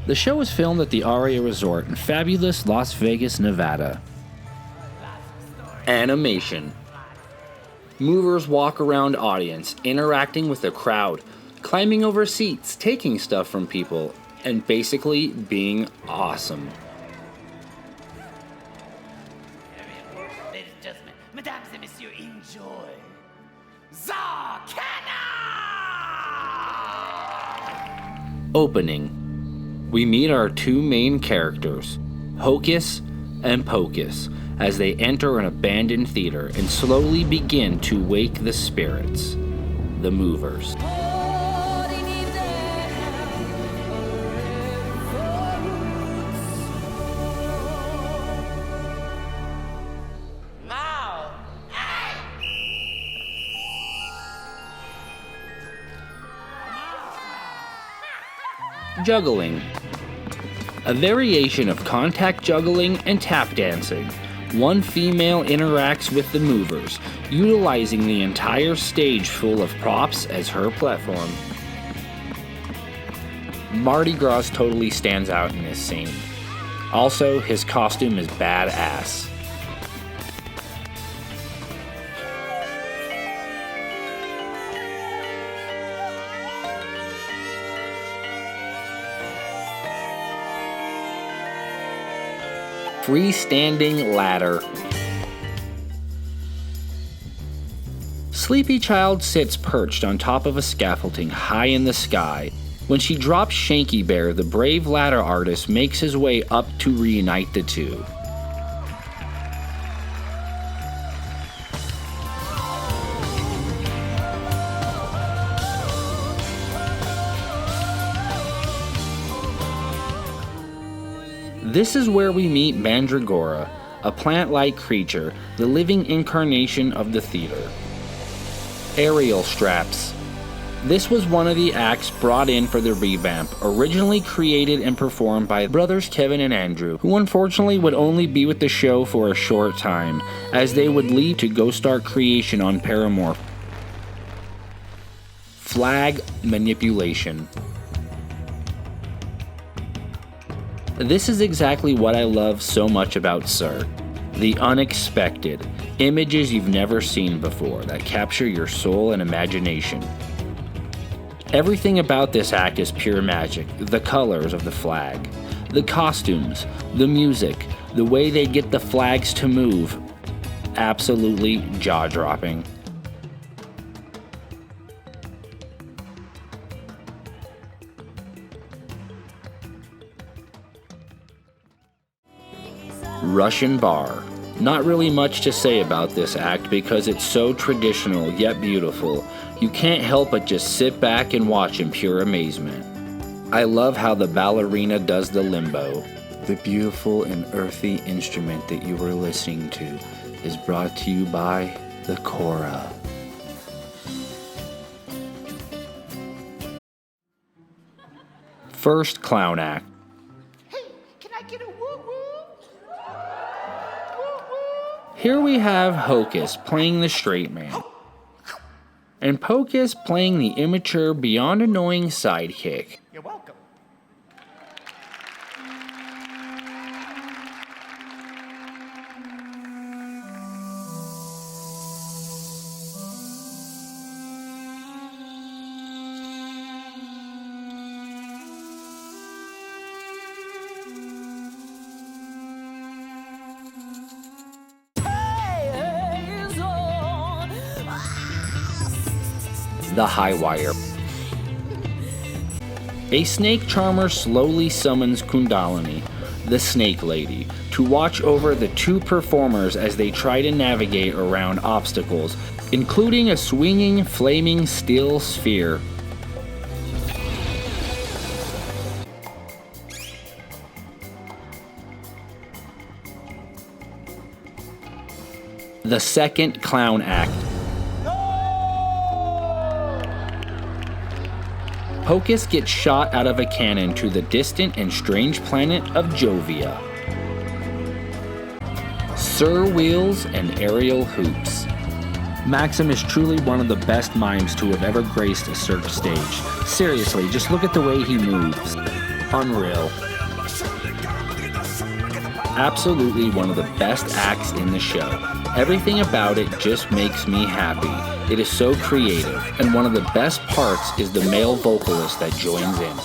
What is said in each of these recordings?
The show was filmed at the Aria Resort in fabulous Las Vegas, Nevada. Animation. Movers walk around audience, interacting with the crowd, climbing over seats, taking stuff from people, and basically being awesome. Ladies and gentlemen, mesdames et messieurs, enjoy Zarkana! Opening. We meet our two main characters, Hocus and Pocus, as they enter an abandoned theater and slowly begin to wake the spirits, the movers. Juggling. A variation of contact juggling and tap dancing. One female interacts with the movers, utilizing the entire stage full of props as her platform. Mardi Gras totally stands out in this scene. Also, his costume is badass. Freestanding ladder. Sleepy Child sits perched on top of a scaffolding high in the sky. When she drops Shanky Bear, the brave ladder artist makes his way up to reunite the two. This is where we meet Mandragora, a plant-like creature, the living incarnation of the theater. Aerial straps. This was one of the acts brought in for the revamp, originally created and performed by brothers Kevin and Andrew, who unfortunately would only be with the show for a short time, as they would leave to go start creation on Paramore. Flag manipulation. This is exactly what I love so much about Cirque. The unexpected, images you've never seen before that capture your soul and imagination. Everything about this act is pure magic. The colors of the flag, the costumes, the music, the way they get the flags to move. Absolutely jaw-dropping. Russian bar. Not really much to say about this act because it's so traditional yet beautiful. You can't help but just sit back and watch in pure amazement. I love how the ballerina does the limbo. The beautiful and earthy instrument that you were listening to is brought to you by the Cora. First clown act. Here we have Hocus playing the straight man, and Pocus playing the immature, beyond annoying sidekick. You're welcome. The high wire. A snake charmer slowly summons Kundalini, the snake lady, to watch over the two performers as they try to navigate around obstacles, including a swinging, flaming steel sphere. The second clown act. Hocus gets shot out of a cannon to the distant and strange planet of Jovia. Sir Wheels and aerial hoops. Maxim is truly one of the best mimes to have ever graced a Cirque stage. Seriously, just look at the way he moves. Unreal. Absolutely one of the best acts in the show. Everything about it just makes me happy. It is so creative, and one of the best parts is the male vocalist that joins in.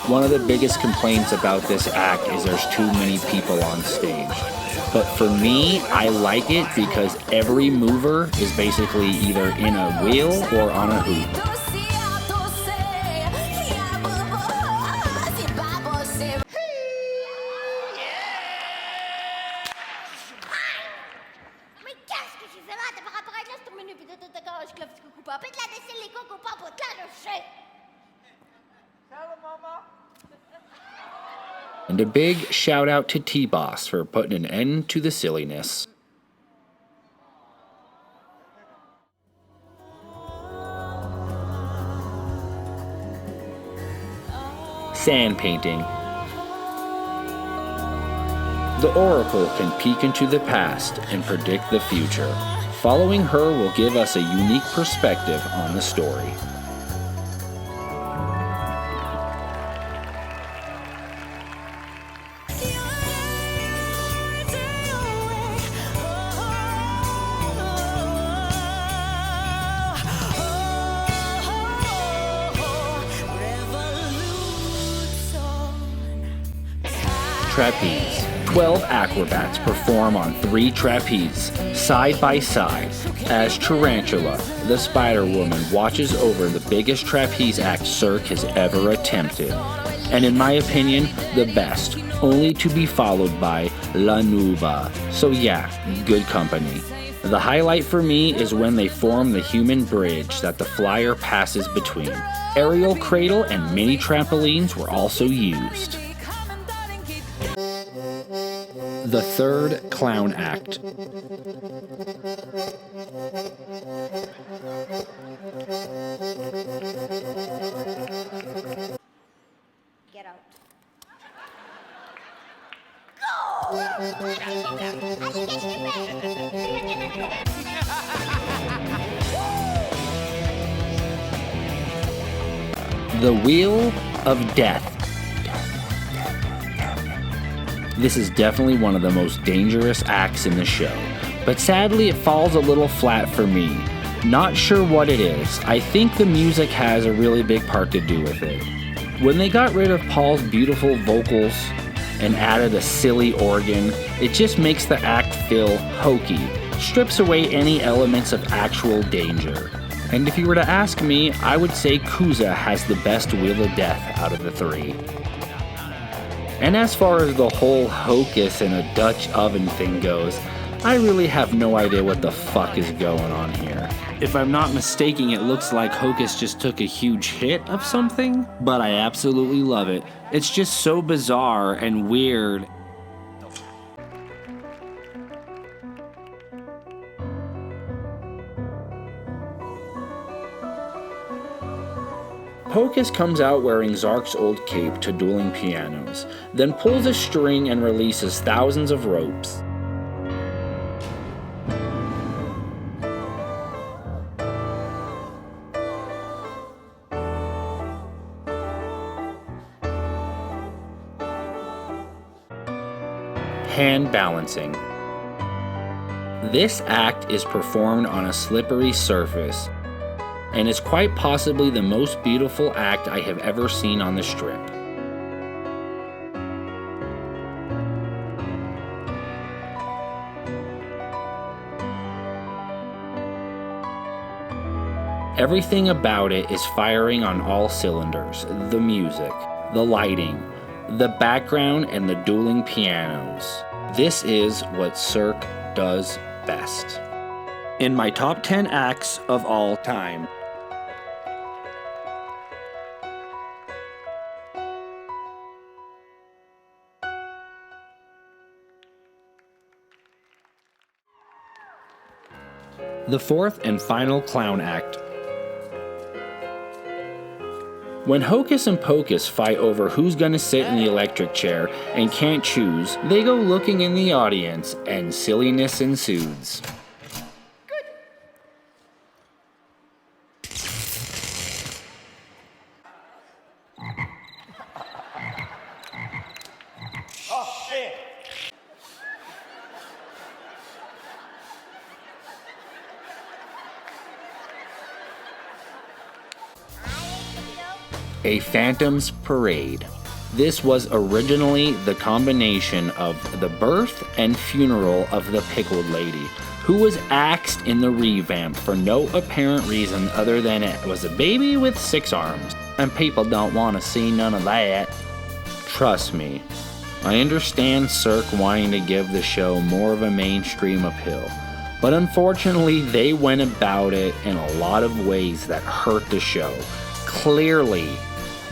One of the biggest complaints about this act is there's too many people on stage. But for me, I like it because every mover is basically either in a wheel or on a hoop. And a big shout out to T-Boss for putting an end to the silliness. Sand painting. The Oracle can peek into the past and predict the future. Following her will give us a unique perspective on the story. Trapeze. 12 acrobats perform on 3 trapeze, side by side, as Tarantula, the Spider Woman, watches over the biggest trapeze act Cirque has ever attempted. And in my opinion, the best, only to be followed by La Nuba. So yeah, good company. The highlight for me is when they form the human bridge that the flyer passes between. Aerial cradle and mini trampolines were also used. The third clown act. Get out. The Wheel of Death. This is definitely one of the most dangerous acts in the show, but sadly it falls a little flat for me. Not sure what it is. I think the music has a really big part to do with it. When they got rid of Paul's beautiful vocals and added a silly organ, it just makes the act feel hokey, strips away any elements of actual danger. And if you were to ask me, I would say Kuza has the best Wheel of Death out of the 3. And as far as the whole hocus and a Dutch oven thing goes, I really have no idea what the fuck is going on here. If I'm not mistaken, it looks like Hocus just took a huge hit of something, but I absolutely love it. It's just so bizarre and weird. Hocus comes out wearing Zark's old cape to dueling pianos, then pulls a string and releases thousands of ropes. Hand balancing. This act is performed on a slippery surface, and is quite possibly the most beautiful act I have ever seen on the strip. Everything about it is firing on all cylinders. The music, the lighting, the background, and the dueling pianos. This is what Cirque does best. In my top 10 acts of all time. The fourth and final clown act. When Hocus and Pocus fight over who's gonna sit in the electric chair and can't choose, they go looking in the audience and silliness ensues. A Phantom's Parade. This was originally the combination of the birth and funeral of the Pickled Lady, who was axed in the revamp for no apparent reason other than it was a baby with 6 arms, and people don't want to see none of that. Trust me, I understand Cirque wanting to give the show more of a mainstream appeal, but unfortunately they went about it in a lot of ways that hurt the show. Clearly,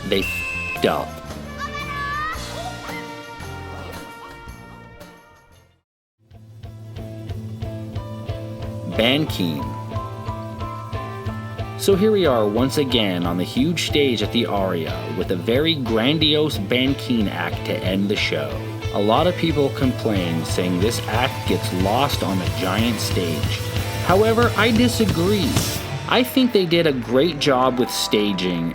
they f***ed up. Bankeen. So here we are once again on the huge stage at the Aria with a very grandiose Bankeen act to end the show. A lot of people complain, saying this act gets lost on the giant stage. However, I disagree. I think they did a great job with staging.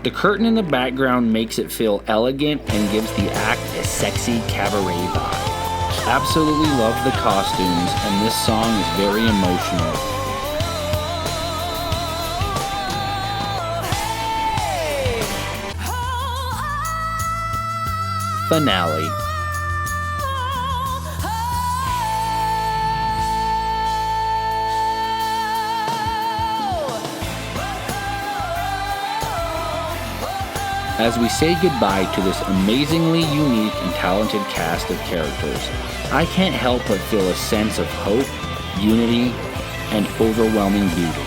The curtain in the background makes it feel elegant and gives the act a sexy cabaret vibe. Absolutely love the costumes, and this song is very emotional. Finale. As we say goodbye to this amazingly unique and talented cast of characters, I can't help but feel a sense of hope, unity, and overwhelming beauty.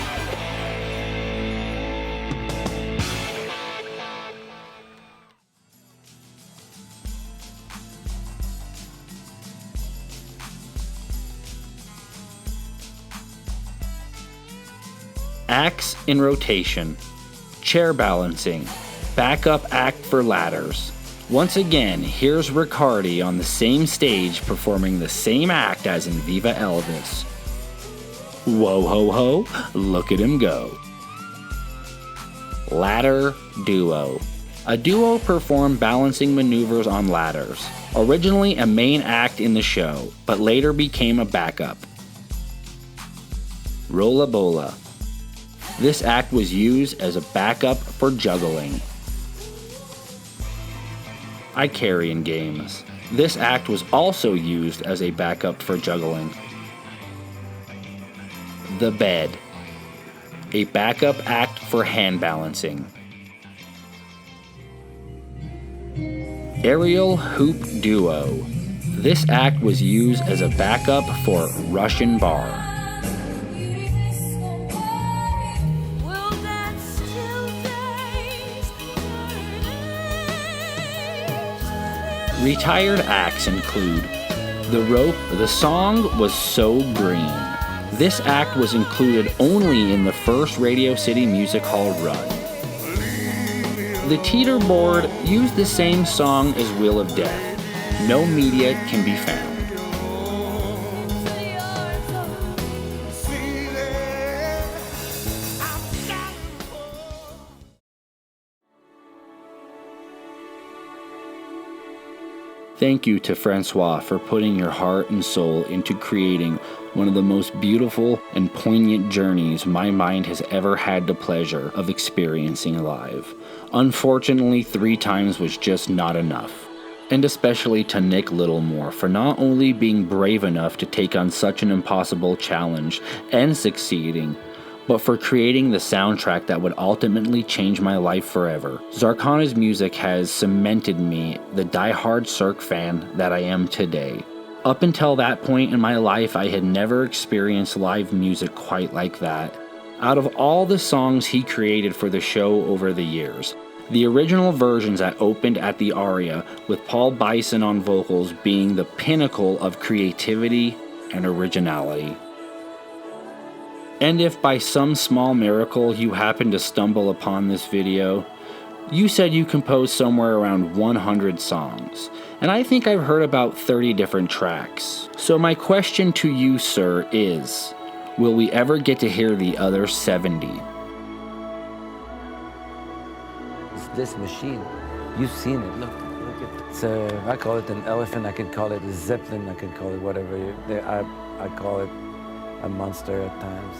Acts in rotation. Chair balancing. Backup act for ladders. Once again, here's Riccardi on the same stage performing the same act as in Viva Elvis. Whoa ho ho, look at him go. Ladder duo. A duo performed balancing maneuvers on ladders. Originally a main act in the show, but later became a backup. Rolla Bola. This act was used as a backup for juggling. I carry in games. This act was also used as a backup for juggling. The bed. A backup act for hand balancing. Aerial hoop duo. This act was used as a backup for Russian bar. Retired acts include The Rope. The song was So Green. This act was included only in the first Radio City Music Hall run. The Teeter Board used the same song as Wheel of Death. No media can be found. Thank you to Francois for putting your heart and soul into creating one of the most beautiful and poignant journeys my mind has ever had the pleasure of experiencing live. Unfortunately, 3 times was just not enough. And especially to Nick Littlemore for not only being brave enough to take on such an impossible challenge and succeeding, but for creating the soundtrack that would ultimately change my life forever. Zarkana's music has cemented me the die-hard Cirque fan that I am today. Up until that point in my life, I had never experienced live music quite like that. Out of all the songs he created for the show over the years, the original versions that opened at the Aria with Paul Bison on vocals being the pinnacle of creativity and originality. And if by some small miracle you happen to stumble upon this video, you said you composed somewhere around 100 songs, and I think I've heard about 30 different tracks. So my question to you, sir, is, will we ever get to hear the other 70? It's this machine. You've seen it. Look at it. I call it an elephant. I can call it a zeppelin. I can call it whatever. I call it a monster at times.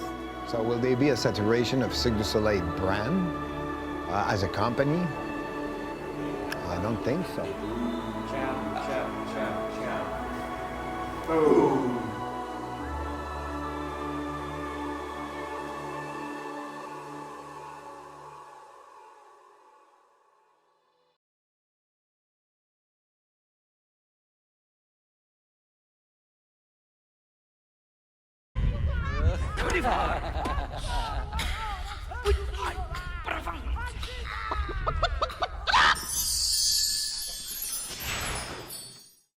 So will there be a saturation of Cirque du Soleil brand as a company? I don't think so.